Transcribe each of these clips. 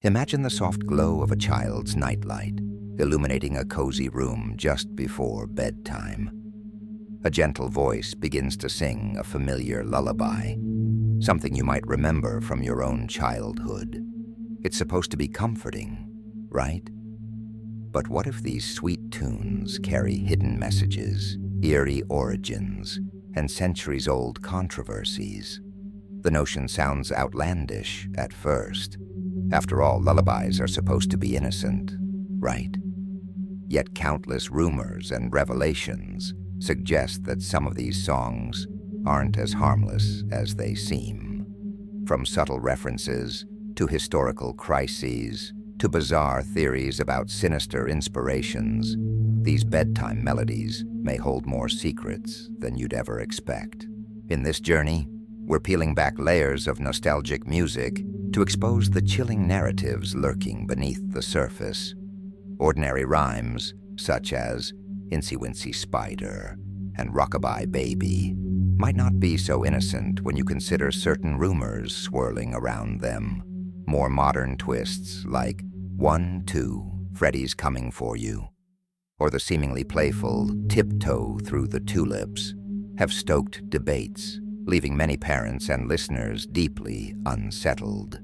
Imagine the soft glow of a child's nightlight, illuminating a cozy room just before bedtime. A gentle voice begins to sing a familiar lullaby, something you might remember from your own childhood. It's supposed to be comforting, right? But what if these sweet tunes carry hidden messages, eerie origins, and centuries-old controversies? The notion sounds outlandish at first. After all, lullabies are supposed to be innocent, right? Yet countless rumors and revelations suggest that some of these songs aren't as harmless as they seem. From subtle references to historical crises to bizarre theories about sinister inspirations, these bedtime melodies may hold more secrets than you'd ever expect. In this journey, we're peeling back layers of nostalgic music to expose the chilling narratives lurking beneath the surface. Ordinary rhymes, such as Incy Wincy Spider and Rockabye Baby, might not be so innocent when you consider certain rumors swirling around them. More modern twists like 1, 2, Freddy's Coming For You, or the seemingly playful Tiptoe Through the Tulips, have stoked debates, leaving many parents and listeners deeply unsettled.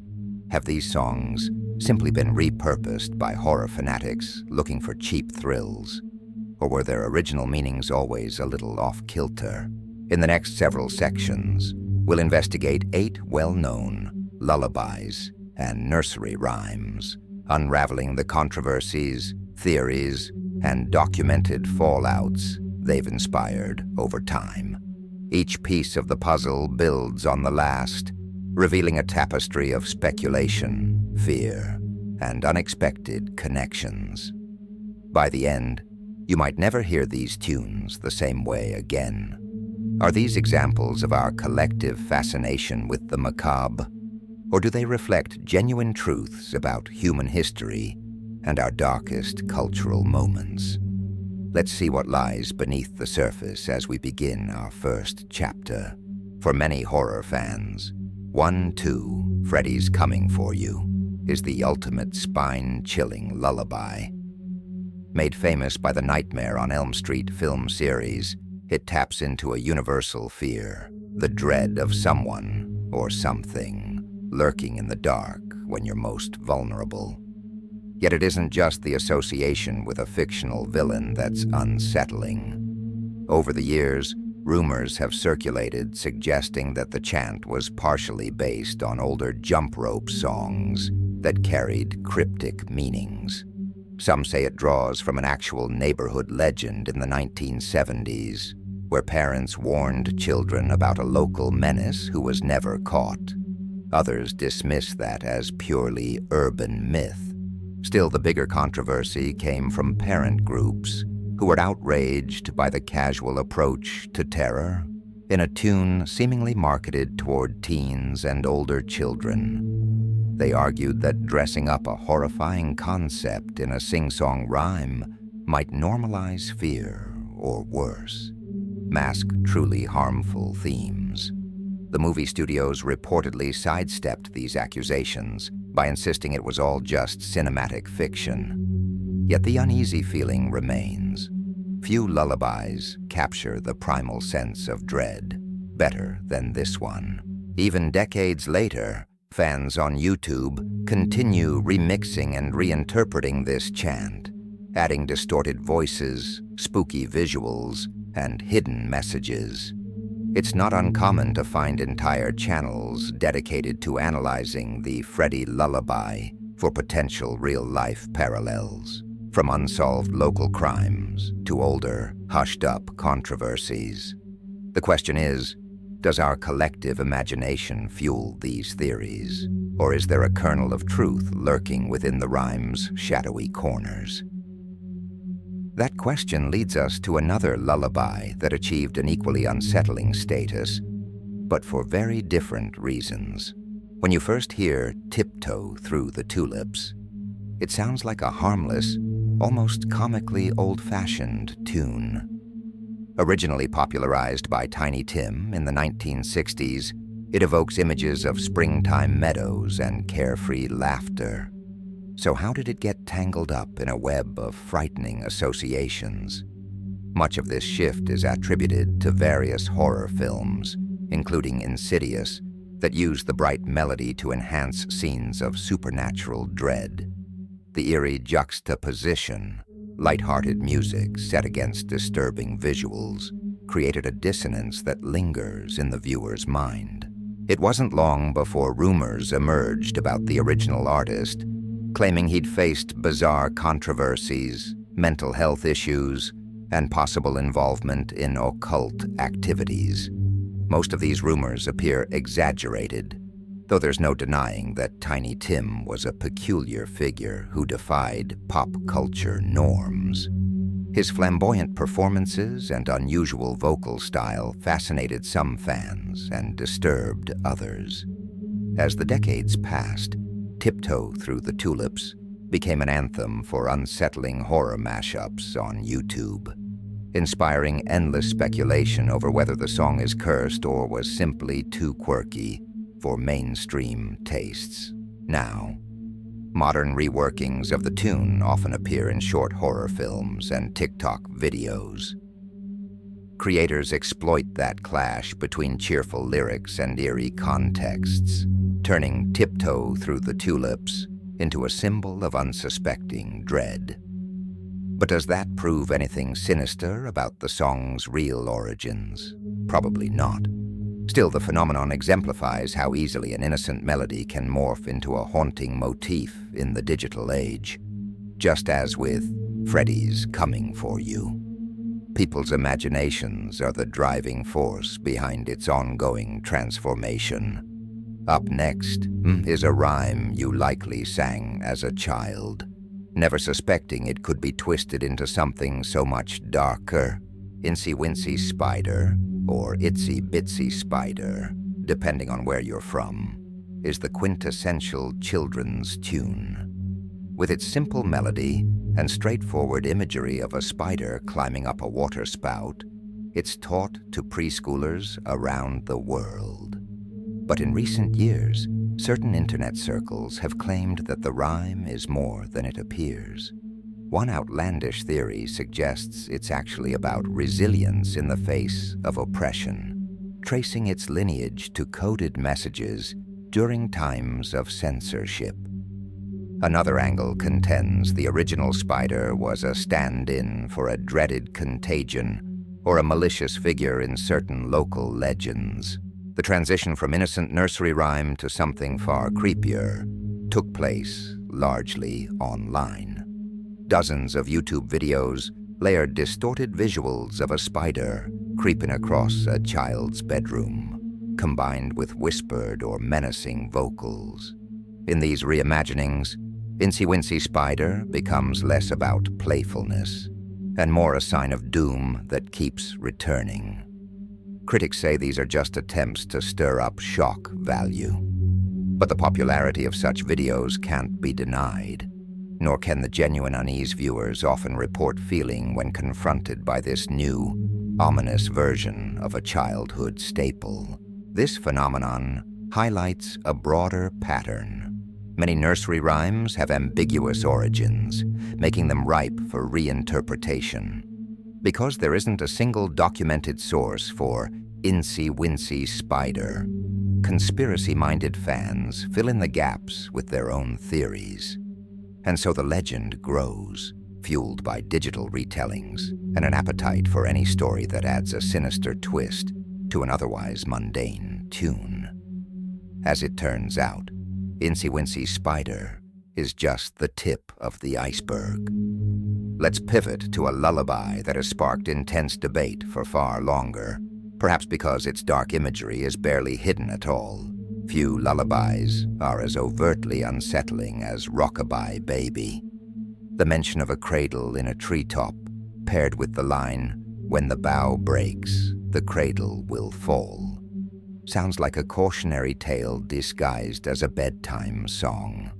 Have these songs simply been repurposed by horror fanatics looking for cheap thrills? Or were their original meanings always a little off-kilter? In the next several sections, we'll investigate 8 well-known lullabies and nursery rhymes, unraveling the controversies, theories, and documented fallouts they've inspired over time. Each piece of the puzzle builds on the last, revealing a tapestry of speculation, fear, and unexpected connections. By the end, you might never hear these tunes the same way again. Are these examples of our collective fascination with the macabre, or do they reflect genuine truths about human history and our darkest cultural moments? Let's see what lies beneath the surface as we begin our first chapter. For many horror fans, 1, 2, Freddy's Coming For You is the ultimate spine-chilling lullaby. Made famous by the Nightmare on Elm Street film series, it taps into a universal fear, the dread of someone or something lurking in the dark when you're most vulnerable. Yet it isn't just the association with a fictional villain that's unsettling. Over the years, rumors have circulated suggesting that the chant was partially based on older jump rope songs that carried cryptic meanings. Some say it draws from an actual neighborhood legend in the 1970s, where parents warned children about a local menace who was never caught. Others dismiss that as purely urban myth. Still, the bigger controversy came from parent groups who were outraged by the casual approach to terror in a tune seemingly marketed toward teens and older children. They argued that dressing up a horrifying concept in a sing-song rhyme might normalize fear, or worse, mask truly harmful themes. The movie studios reportedly sidestepped these accusations by insisting it was all just cinematic fiction. Yet the uneasy feeling remains. Few lullabies capture the primal sense of dread better than this one. Even decades later, fans on YouTube continue remixing and reinterpreting this chant, adding distorted voices, spooky visuals, and hidden messages. It's not uncommon to find entire channels dedicated to analyzing the Freddy lullaby for potential real-life parallels, from unsolved local crimes to older, hushed-up controversies. The question is, does our collective imagination fuel these theories, or is there a kernel of truth lurking within the rhyme's shadowy corners? That question leads us to another lullaby that achieved an equally unsettling status, but for very different reasons. When you first hear Tiptoe Through the Tulips, it sounds like a harmless, almost comically old-fashioned tune. Originally popularized by Tiny Tim in the 1960s, it evokes images of springtime meadows and carefree laughter. So how did it get tangled up in a web of frightening associations? Much of this shift is attributed to various horror films, including Insidious, that use the bright melody to enhance scenes of supernatural dread. The eerie juxtaposition, light-hearted music set against disturbing visuals, created a dissonance that lingers in the viewer's mind. It wasn't long before rumors emerged about the original artist, claiming he'd faced bizarre controversies, mental health issues, and possible involvement in occult activities. Most of these rumors appear exaggerated, though there's no denying that Tiny Tim was a peculiar figure who defied pop culture norms. His flamboyant performances and unusual vocal style fascinated some fans and disturbed others. As the decades passed, Tiptoe Through the Tulips became an anthem for unsettling horror mashups on YouTube, inspiring endless speculation over whether the song is cursed or was simply too quirky for mainstream tastes. Now, modern reworkings of the tune often appear in short horror films and TikTok videos. Creators exploit that clash between cheerful lyrics and eerie contexts, turning Tiptoe Through the Tulips into a symbol of unsuspecting dread. But does that prove anything sinister about the song's real origins? Probably not. Still, the phenomenon exemplifies how easily an innocent melody can morph into a haunting motif in the digital age, just as with Freddy's Coming For You. People's imaginations are the driving force behind its ongoing transformation. Up next is a rhyme you likely sang as a child, never suspecting it could be twisted into something so much darker. Incy Wincy Spider, or Itsy Bitsy Spider, depending on where you're from, is the quintessential children's tune. With its simple melody and straightforward imagery of a spider climbing up a water spout, it's taught to preschoolers around the world. But in recent years, certain internet circles have claimed that the rhyme is more than it appears. One outlandish theory suggests it's actually about resilience in the face of oppression, tracing its lineage to coded messages during times of censorship. Another angle contends the original spider was a stand-in for a dreaded contagion or a malicious figure in certain local legends. The transition from innocent nursery rhyme to something far creepier took place largely online. Dozens of YouTube videos layered distorted visuals of a spider creeping across a child's bedroom, combined with whispered or menacing vocals. In these reimaginings, Incy Wincy Spider becomes less about playfulness and more a sign of doom that keeps returning. Critics say these are just attempts to stir up shock value. But the popularity of such videos can't be denied, nor can the genuine unease viewers often report feeling when confronted by this new, ominous version of a childhood staple. This phenomenon highlights a broader pattern. Many nursery rhymes have ambiguous origins, making them ripe for reinterpretation. Because there isn't a single documented source for Incy Wincy Spider, conspiracy-minded fans fill in the gaps with their own theories. And so the legend grows, fueled by digital retellings and an appetite for any story that adds a sinister twist to an otherwise mundane tune. As it turns out, Incy Wincy Spider is just the tip of the iceberg. Let's pivot to a lullaby that has sparked intense debate for far longer, perhaps because its dark imagery is barely hidden at all. Few lullabies are as overtly unsettling as Rockabye Baby. The mention of a cradle in a treetop, paired with the line, "When the bough breaks, the cradle will fall," sounds like a cautionary tale disguised as a bedtime song.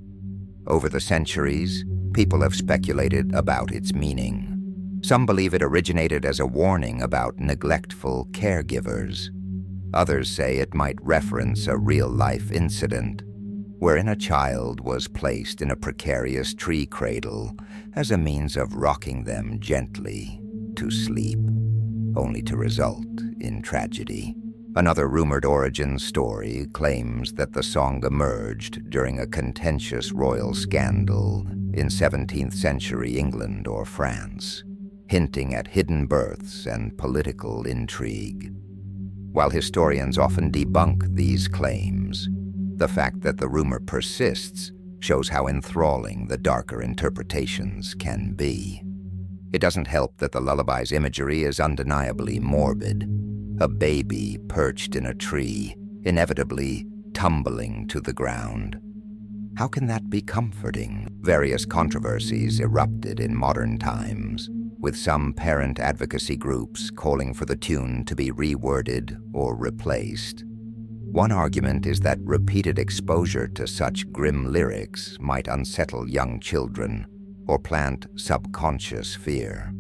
Over the centuries, people have speculated about its meaning. Some believe it originated as a warning about neglectful caregivers. Others say it might reference a real-life incident, wherein a child was placed in a precarious tree cradle as a means of rocking them gently to sleep, only to result in tragedy. Another rumored origin story claims that the song emerged during a contentious royal scandal in 17th century England or France, hinting at hidden births and political intrigue. While historians often debunk these claims, the fact that the rumor persists shows how enthralling the darker interpretations can be. It doesn't help that the lullaby's imagery is undeniably morbid. A baby perched in a tree, inevitably tumbling to the ground. How can that be comforting? Various controversies erupted in modern times, with some parent advocacy groups calling for the tune to be reworded or replaced. One argument is that repeated exposure to such grim lyrics might unsettle young children or plant subconscious fear.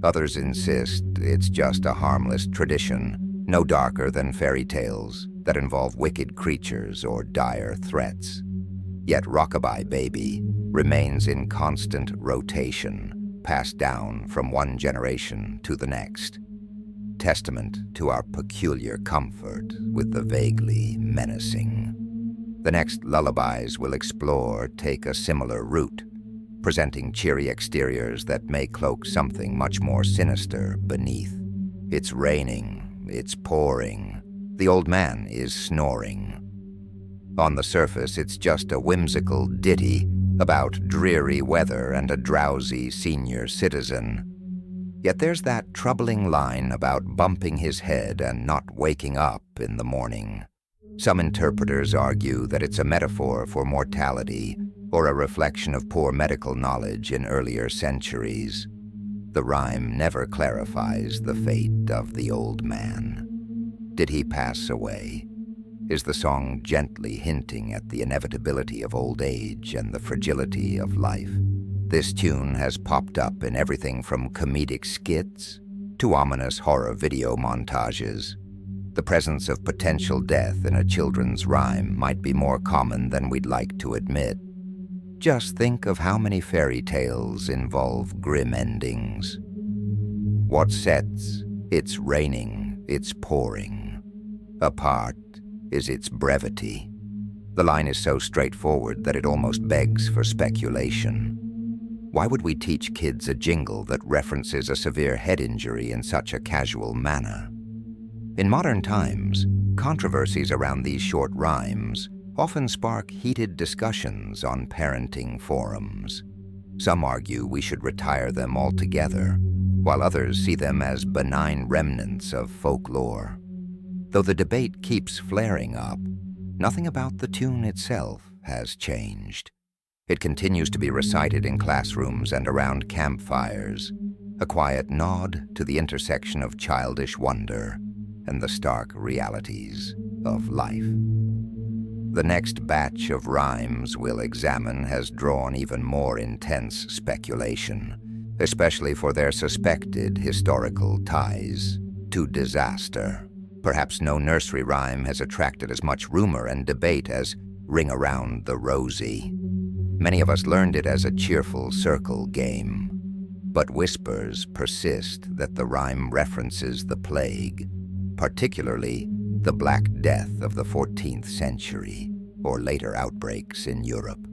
Others insist it's just a harmless tradition, no darker than fairy tales that involve wicked creatures or dire threats. Yet Rockabye Baby remains in constant rotation, passed down from one generation to the next. Testament to our peculiar comfort with the vaguely menacing. The next lullabies we'll explore take a similar route, presenting cheery exteriors that may cloak something much more sinister beneath. It's raining, it's pouring, the old man is snoring. On the surface, it's just a whimsical ditty about dreary weather and a drowsy senior citizen. Yet there's that troubling line about bumping his head and not waking up in the morning. Some interpreters argue that it's a metaphor for mortality or a reflection of poor medical knowledge in earlier centuries. The rhyme never clarifies the fate of the old man. Did he pass away? Is the song gently hinting at the inevitability of old age and the fragility of life? This tune has popped up in everything from comedic skits to ominous horror video montages. The presence of potential death in a children's rhyme might be more common than we'd like to admit. Just think of how many fairy tales involve grim endings. What sets "It's raining, it's pouring" apart is its brevity. The line is so straightforward that it almost begs for speculation. Why would we teach kids a jingle that references a severe head injury in such a casual manner? In modern times, controversies around these short rhymes often spark heated discussions on parenting forums. Some argue we should retire them altogether, while others see them as benign remnants of folklore. Though the debate keeps flaring up, nothing about the tune itself has changed. It continues to be recited in classrooms and around campfires, a quiet nod to the intersection of childish wonder and the stark realities of life. The next batch of rhymes we'll examine has drawn even more intense speculation, especially for their suspected historical ties to disaster. Perhaps no nursery rhyme has attracted as much rumor and debate as "Ring Around the Rosie." Many of us learned it as a cheerful circle game, but whispers persist that the rhyme references the plague, particularly the Black Death of the 14th century, or later outbreaks in Europe.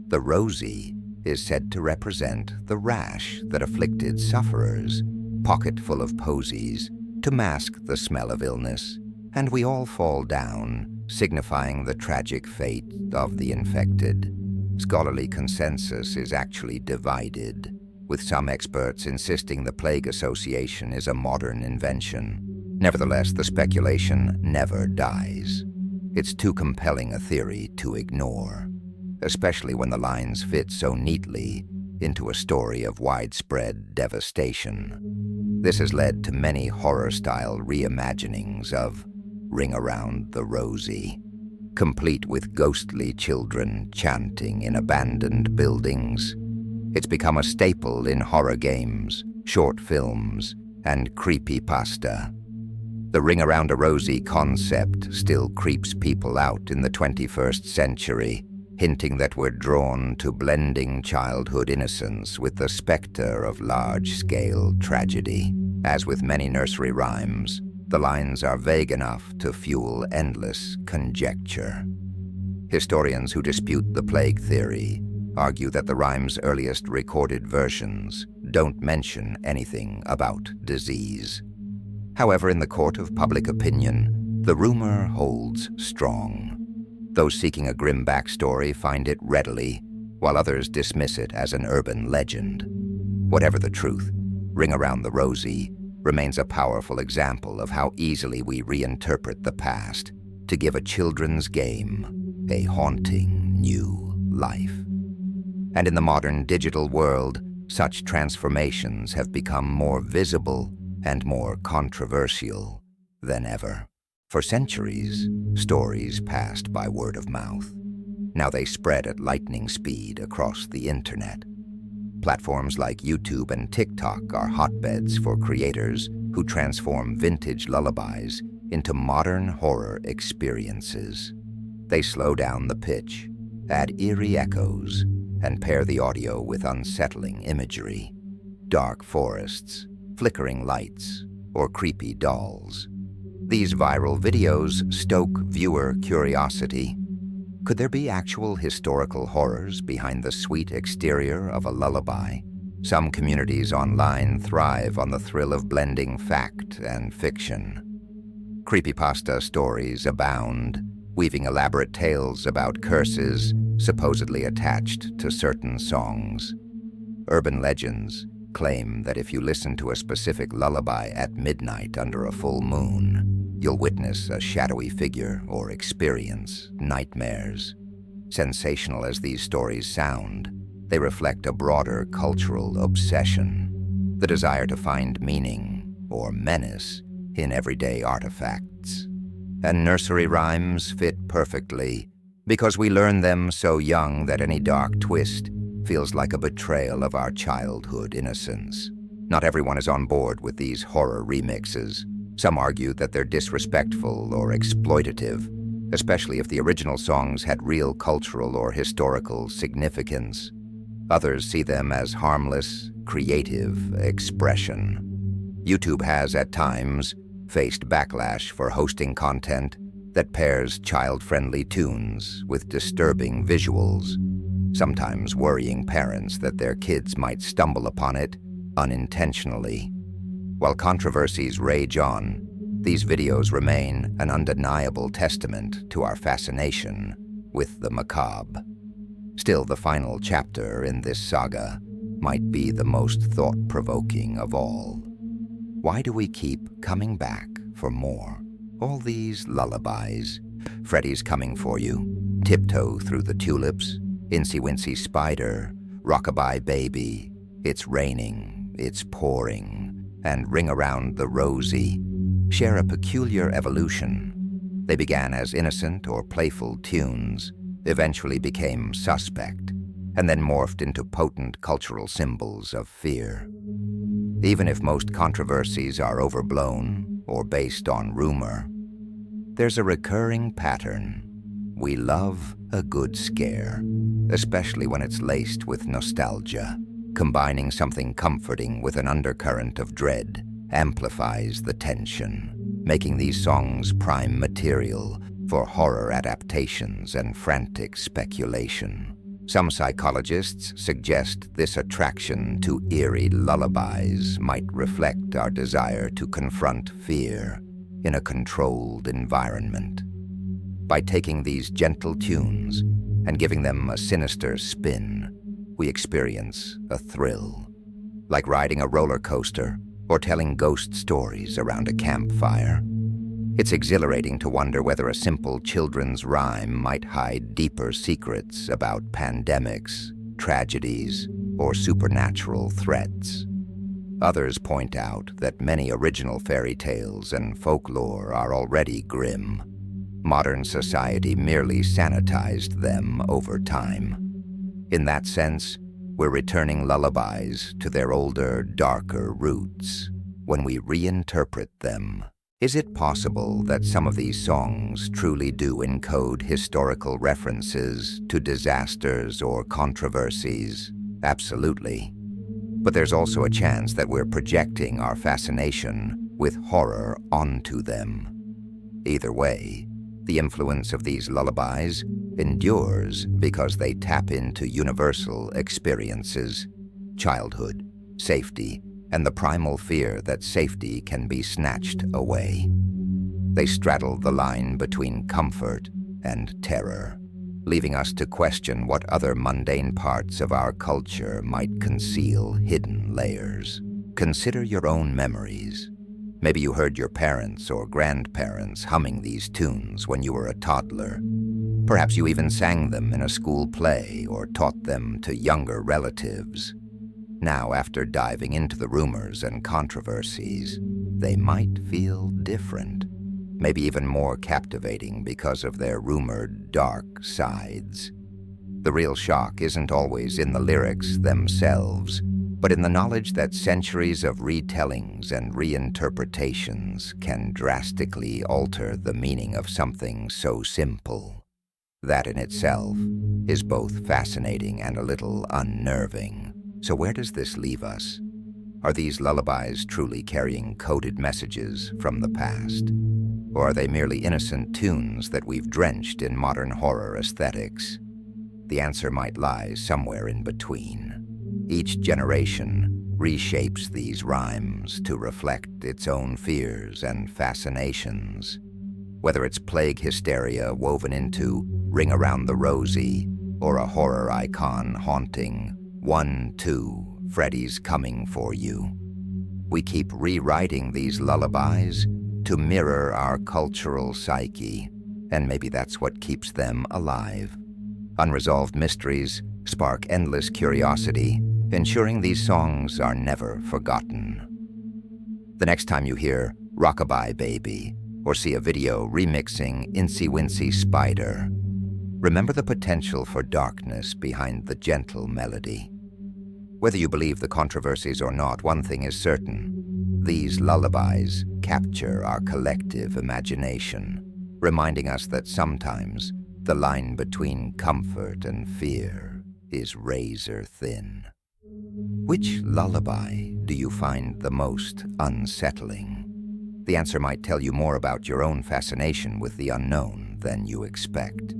The Rosie is said to represent the rash that afflicted sufferers, pocket full of posies, to mask the smell of illness, and we all fall down, signifying the tragic fate of the infected. Scholarly consensus is actually divided, with some experts insisting the plague association is a modern invention. Nevertheless, the speculation never dies. It's too compelling a theory to ignore, especially when the lines fit so neatly into a story of widespread devastation. This has led to many horror-style reimaginings of "Ring Around the Rosie," complete with ghostly children chanting in abandoned buildings. It's become a staple in horror games, short films, and creepypasta. The ring-around-a-rosy concept still creeps people out in the 21st century, hinting that we're drawn to blending childhood innocence with the specter of large-scale tragedy. As with many nursery rhymes, the lines are vague enough to fuel endless conjecture. Historians who dispute the plague theory argue that the rhyme's earliest recorded versions don't mention anything about disease. However, in the court of public opinion, the rumor holds strong. Those seeking a grim backstory find it readily, while others dismiss it as an urban legend. Whatever the truth, Ring Around the Rosie remains a powerful example of how easily we reinterpret the past to give a children's game a haunting new life. And in the modern digital world, such transformations have become more visible and more controversial than ever. For centuries, stories passed by word of mouth. Now they spread at lightning speed across the internet. Platforms like YouTube and TikTok are hotbeds for creators who transform vintage lullabies into modern horror experiences. They slow down the pitch, add eerie echoes, and pair the audio with unsettling imagery. Dark forests, flickering lights, or creepy dolls. These viral videos stoke viewer curiosity. Could there be actual historical horrors behind the sweet exterior of a lullaby? Some communities online thrive on the thrill of blending fact and fiction. Creepypasta stories abound, weaving elaborate tales about curses supposedly attached to certain songs. Urban legends claim that if you listen to a specific lullaby at midnight under a full moon, you'll witness a shadowy figure or experience nightmares. Sensational as these stories sound, they reflect a broader cultural obsession, the desire to find meaning or menace in everyday artifacts. And nursery rhymes fit perfectly because we learn them so young that any dark twist feels like a betrayal of our childhood innocence. Not everyone is on board with these horror remixes. Some argue that they're disrespectful or exploitative, especially if the original songs had real cultural or historical significance. Others see them as harmless, creative expression. YouTube has, at times, faced backlash for hosting content that pairs child-friendly tunes with disturbing visuals, sometimes worrying parents that their kids might stumble upon it unintentionally. While controversies rage on, these videos remain an undeniable testament to our fascination with the macabre. Still, the final chapter in this saga might be the most thought-provoking of all. Why do we keep coming back for more? All these lullabies, Freddy's Coming For You, Tiptoe Through the Tulips, Incy Wincy Spider, Rockabye Baby, It's Raining, It's Pouring, and Ring Around the Rosie share a peculiar evolution. They began as innocent or playful tunes, eventually became suspect, and then morphed into potent cultural symbols of fear. Even if most controversies are overblown or based on rumor, there's a recurring pattern. We love a good scare, especially when it's laced with nostalgia. Combining something comforting with an undercurrent of dread amplifies the tension, making these songs prime material for horror adaptations and frantic speculation. Some psychologists suggest this attraction to eerie lullabies might reflect our desire to confront fear in a controlled environment. By taking these gentle tunes and giving them a sinister spin, we experience a thrill, like riding a roller coaster or telling ghost stories around a campfire. It's exhilarating to wonder whether a simple children's rhyme might hide deeper secrets about pandemics, tragedies, or supernatural threats. Others point out that many original fairy tales and folklore are already grim. Modern society merely sanitized them over time. In that sense, we're returning lullabies to their older, darker roots when we reinterpret them Is it possible that some of these songs truly do encode historical references to disasters or controversies? Absolutely. But there's also a chance that we're projecting our fascination with horror onto them. Either way, the influence of these lullabies endures because they tap into universal experiences: childhood, safety, and the primal fear that safety can be snatched away. They straddle the line between comfort and terror, leaving us to question what other mundane parts of our culture might conceal hidden layers. Consider your own memories. Maybe you heard your parents or grandparents humming these tunes when you were a toddler. Perhaps you even sang them in a school play or taught them to younger relatives. Now, after diving into the rumors and controversies, they might feel different, maybe even more captivating because of their rumored dark sides. The real shock isn't always in the lyrics themselves, but in the knowledge that centuries of retellings and reinterpretations can drastically alter the meaning of something so simple. That in itself is both fascinating and a little unnerving. So where does this leave us? Are these lullabies truly carrying coded messages from the past? Or are they merely innocent tunes that we've drenched in modern horror aesthetics? The answer might lie somewhere in between. Each generation reshapes these rhymes to reflect its own fears and fascinations. Whether it's plague hysteria woven into Ring Around the Rosie or a horror icon haunting 1, 2, Freddy's coming for you. We keep rewriting these lullabies to mirror our cultural psyche, and maybe that's what keeps them alive. Unresolved mysteries spark endless curiosity, ensuring these songs are never forgotten. The next time you hear Rockabye Baby or see a video remixing Incy Wincy Spider, remember the potential for darkness behind the gentle melody. Whether you believe the controversies or not, one thing is certain: these lullabies capture our collective imagination, reminding us that sometimes the line between comfort and fear is razor thin. Which lullaby do you find the most unsettling? The answer might tell you more about your own fascination with the unknown than you expect.